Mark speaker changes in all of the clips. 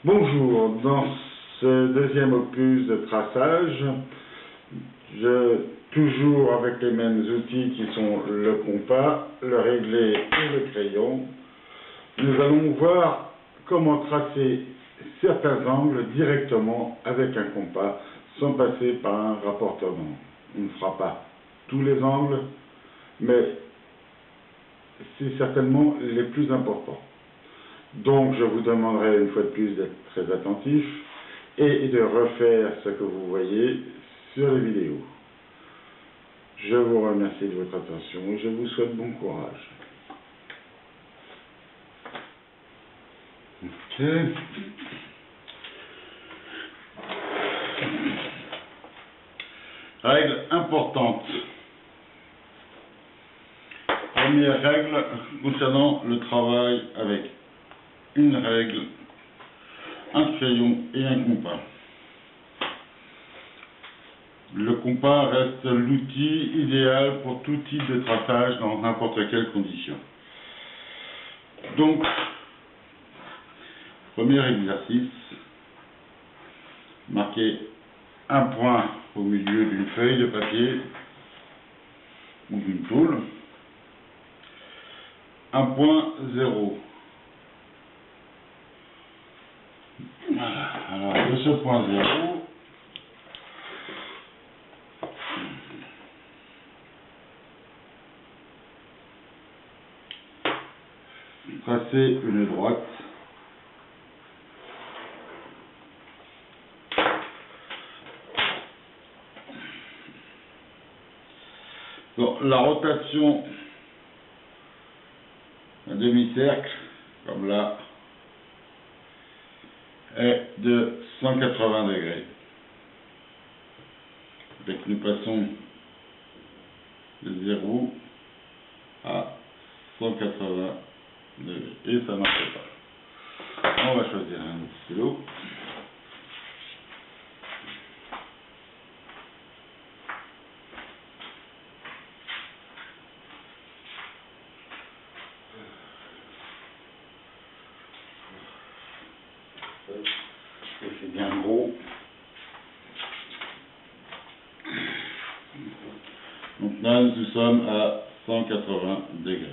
Speaker 1: Bonjour, dans ce deuxième opus de traçage, toujours avec les mêmes outils qui sont le compas, le réglé et le crayon, nous allons voir comment tracer certains angles directement avec un compas sans passer par un rapportement. On ne fera pas tous les angles, mais c'est certainement les plus importants. Donc je vous demanderai une fois de plus d'être très attentif et de refaire ce que vous voyez sur les vidéos. Je vous remercie de votre attention et je vous souhaite bon courage. Ok. Règle importante. Première règle concernant le travail avec une règle, un crayon et un compas. Le compas reste l'outil idéal pour tout type de traçage dans n'importe quelle condition. Donc, premier exercice, marquez un point au milieu d'une feuille de papier ou d'une tôle, un point 0. Voilà. Alors, de ce point 0, tracez une droite. Donc, la rotation d'un demi-cercle, comme là, est de 180 degrés. Donc nous passons de 0 à 180 degrés. Et ça ne marche pas. On va choisir un autre stylo. C'est bien gros. Donc là, nous sommes à 180 degrés.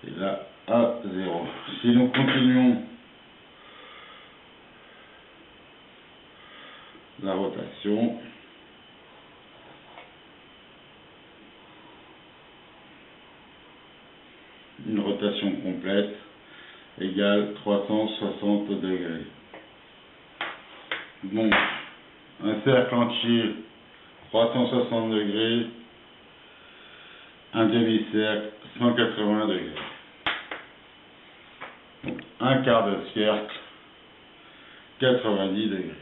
Speaker 1: Et là, à 0. Si nous continuons la rotation, une rotation complète égale 360 degrés. Donc, un cercle entier, 360 degrés, un demi-cercle, 180 degrés. Donc, un quart de cercle, 90 degrés.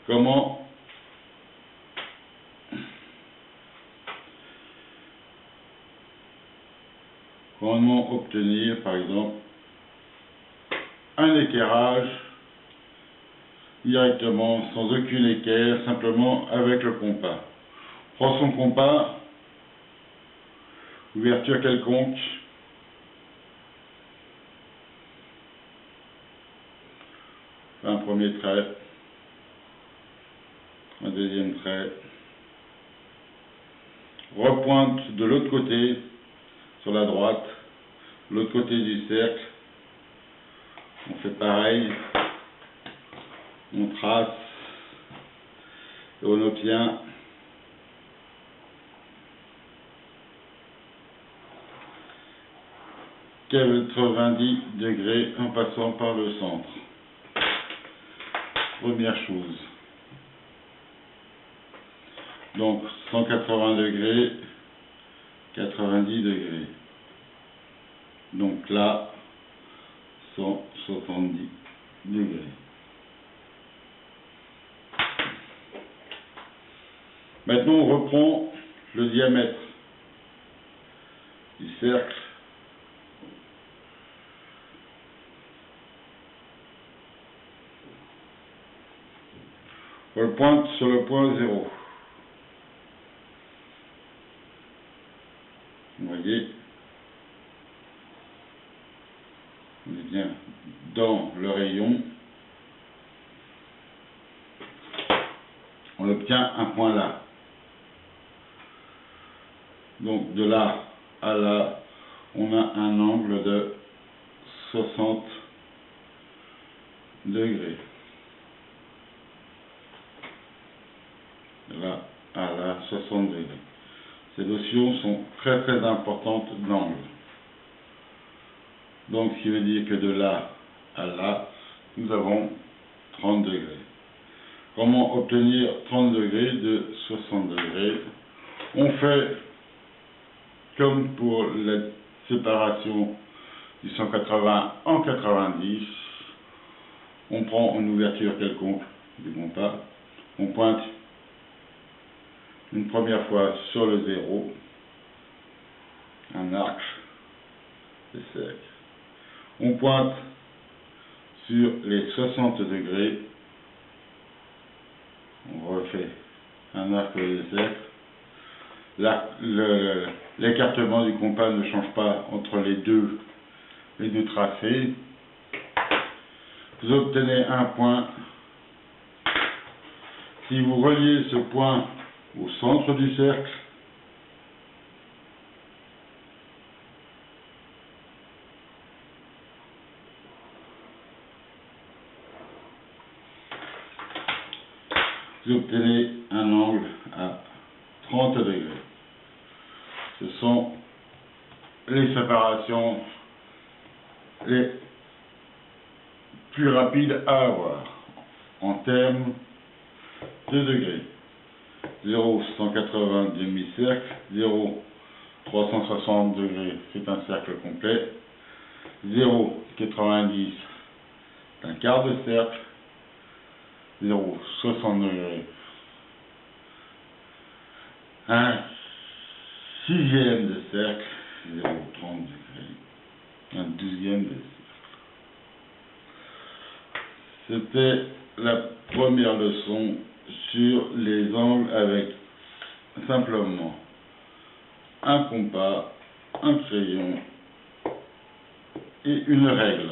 Speaker 1: Comment obtenir, par exemple, un équerrage directement, sans aucune équerre, simplement avec le compas. On prend son compas, ouverture quelconque, un premier trait, un deuxième trait, repointe de l'autre côté, sur la droite, l'autre côté du cercle, on fait pareil, on trace et on obtient -90 degrés en passant par le centre. Première chose. Donc 180 degrés, 90 degrés. Donc là, 170 degrés. Maintenant, on reprend le diamètre du cercle. On le pointe sur le point 0. Vous voyez, on est bien, dans le rayon, on obtient un point là. Donc de là à là, on a un angle de 60 degrés. De là à là, 60 degrés. Ces notions sont très très importantes d'angle. Donc ce qui veut dire que de là à là, nous avons 30 degrés. Comment obtenir 30 degrés de 60 degrés? On fait comme pour la séparation du 180 en 90. On prend une ouverture quelconque du compas. On pointe une première fois sur le 0, un arc de cercle. On pointe sur les 60 degrés. On refait un arc de cercle. L'écartement du compas ne change pas entre les deux tracés. Vous obtenez un point. Si vous reliez ce point au centre du cercle, vous obtenez un angle à 30 degrés. Ce sont les séparations les plus rapides à avoir en termes de degrés. 0, 180 demi-cercle, 0, 360 degrés, c'est un cercle complet. 0, 90, un quart de cercle. 0, 60 degrés, un sixième de cercle. 0, 30 degrés, un douzième de cercle. C'était la première leçon sur les angles avec simplement un compas, un crayon et une règle.